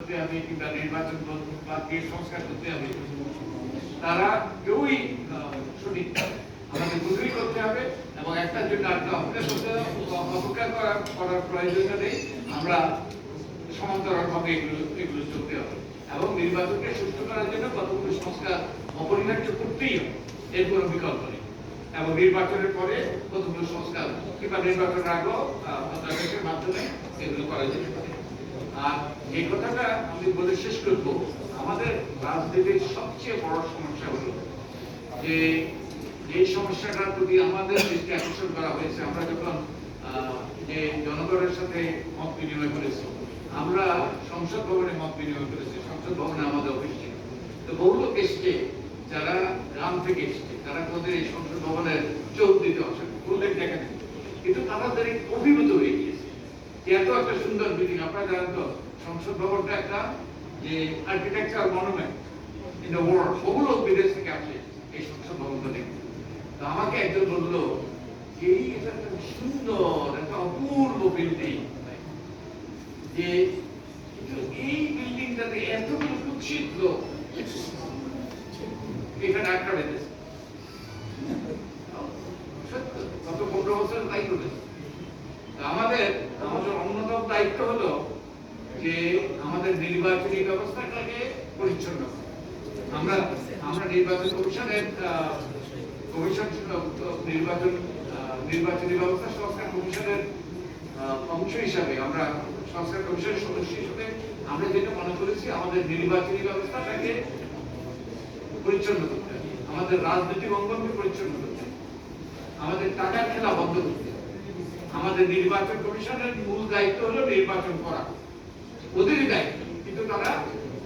করতে হবে কিংবা নির্বাচন দিয়ে সংস্কার করতে হবে, তারা কেউই সঠিক আমাদের দুটোই করতে হবে এবং একটার জন্য আরেকটা অপেক্ষা করার প্রয়োজন নেই। আমরা সমান্তরাল ভাবে এগুলো চলতে হবে এবং নির্বাচনকে সুষ্ঠু করার জন্য কতগুলো সংস্কার অপরিহার্য করতেই হবে, এর কোনো বিকল্প নেই। এবং নির্বাচনের পরে কতগুলো সংস্কার কিংবা নির্বাচনের আগেও অধ্যাদেশের মাধ্যমে এগুলো করা যেতে পারে। আর এই কথাটা আমি বলে শেষ করব, আমাদের রাজনীতির সবচেয়ে বড় সমস্যা হলো যে এই সমস্যাটার প্রতি আমাদের দৃষ্টি আকর্ষণ করা হয়েছে। আমরা যখন যে জনগণের সাথে মত বিনিময় করেছি, আমরা সংসদ ভবনে মত বিনিময় করেছি, সংসদ ভবনে আমাদের অফিস ছিল, তো বহু লোক এসছে যারা গ্রাম থেকে এসছে, তারা তাদের এই সংসদ ভবনের চৌধুরীতে উল্লেখ দেখেন, কিন্তু তাদের অভিভূত হয়ে গিয়েছে যে এত একটা সুন্দর বিল্ডিং। আপনারা জানেন তো সংসদ ভবনটা একটা যে architecture monument in the world, বহু লোক বিদেশ থেকে আসে এই সংসদ ভবনটা দেখতে। তো আমাকে একজন বললো যে এটা একটা সুন্দর একটা অপূর্ব বিল্ডিং, যে এই বিল্ডিংটাতে এতগুলো কুৎসিত লোক এখানে আটকা বেঁধেছে। সত্য, গত 15 বছর তাই করেছে। আমাদের অন্যতম দায়িত্ব হলো যে আমাদের নির্বাচনী ব্যবস্থাটাকে পরিচ্ছন্ন করা। আমরা নির্বাচন কমিশনের নির্বাচনী ব্যবস্থা সংস্কার কমিশনের অংশ হিসাবে, আমরা সংস্কার কমিশনের সদস্য হিসেবে আমরা যেটা মনে করেছি, আমাদের নির্বাচনী ব্যবস্থাটাকে পরিচ্ছন্ন করতে হবে, আমাদের রাজনৈতিক অঙ্গনকে পরিচ্ছন্ন করতে হবে, আমাদের টাকার খেলা বন্ধ করতে হবে। আমাদের নির্বাচন কমিশনের মূল দায়িত্ব হলো নির্বাচন করা, ওদেরই দায়িত্ব, কিন্তু তারা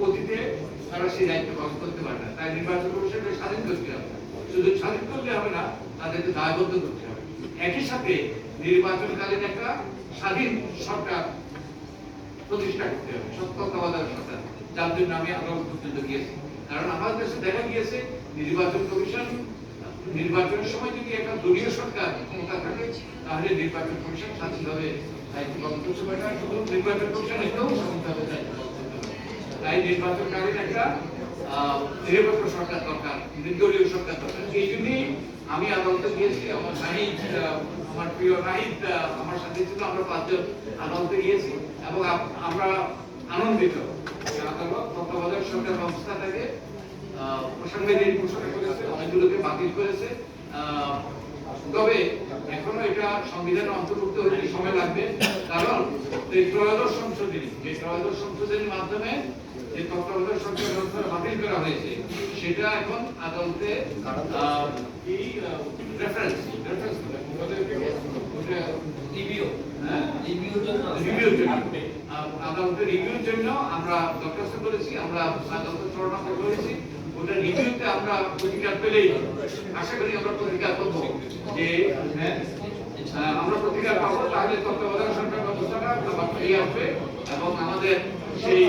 অতীতে তারা সেই দায়িত্ব পালন করতে পারে না। তাই নির্বাচন কমিশনকে স্বাধীন করতে হবে, শুধু স্বাধীন করলে হবে না, তাদেরকে দায়বদ্ধ করতে হবে। একই সাথে নির্বাচনকালীন একটা স্বাধীন সরকার প্রতিষ্ঠা করতে হবে, তত্ত্বাবধায়ক সরকার, যার জন্য আমি আদালত পর্যন্ত গিয়েছি। কারণ আমাদের দেশে দেখা গিয়েছে নির্বাচন কমিশন নির্বাচনের সময় যদি একটা দলীয় সরকার ক্ষমতা থাকে, তাহলে নির্বাচন কমিশন স্বাধীনভাবে দায়িত্ব পালন করতে পারে না, শুধু নির্বাচন কমিশন এটাও স্বাধীনভাবে দায়িত্ব পালন করতে পারে। তাই নির্বাচনকালীন একটা নিরপেক্ষ সরকার দরকার, নির্দলীয় সরকার দরকার। এই জন্যই আমি আদালতে গিয়েছি। আমার নাহিদ, আমার প্রিয় নাহিদ আমার সাথে ছিল, আমরা 5 জন আদালতে গিয়েছি এবং আমরা আনন্দিত আদালত তত্ত্বাবধায়ক সরকার ব্যবস্থাটাকে প্রসঙ্গের ঘোষণা করেছে, অনেকগুলোকে বাতিল করেছে। তবে এখনো এটা সংবিধানে অন্তর্ভুক্ত হতে সময় লাগবে, কারণ এই ত্রয়োদশ সংশোধনীর মাধ্যমে যে তত্ত্বাবধায়ক সরকার ব্যবস্থা বাতিল করা হয়েছে, সেটা এখন আদালতে আদালতের রিভিউর জন্য আমরা দরখাস্ত করেছি, আমরা আদালতে শরণাপন্ন করেছি। ওটা রিভিউতে আমরা প্রতিকার পেলেই আশা করি আমরা প্রতিকার পাবো, যে আমরা প্রতিকার পাবো, তাহলে তত্ত্বাবধায়ক সরকার ব্যবস্থাটা আবার ফিরে আসবে এবং আমাদের সেই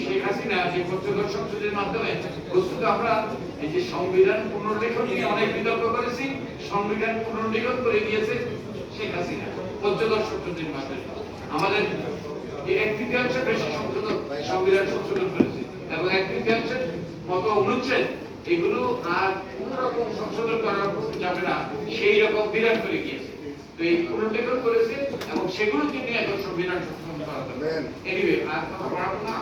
শেখ হাসিনা যে পঞ্চদশ সংশোধনীর মাধ্যমে, বস্তুত আমরা এই যে সংবিধান পুনর্লেখন নিয়ে অনেক বিতর্ক করেছি, সংবিধান পুনর্লেখন করে দিয়েছে শেখ হাসিনা পঞ্চদশ সংশোধনীর মাধ্যমে। আমাদের যে 1/3 বেশি সংবিধান সংশোধন করেছে এবং 1/3 মতো অনুচ্ছেদ, এগুলো আর কোন রকম সংশোধন করা যাবে না, সেই রকম বিধান করে গিয়েছে। তো এই পুনর্লেখন করেছে এবং সেগুলোকে নিয়ে এখন সংবিধান সংশোধন করা যাবে। এনিওয়ে আর কথা বাড়াবো না।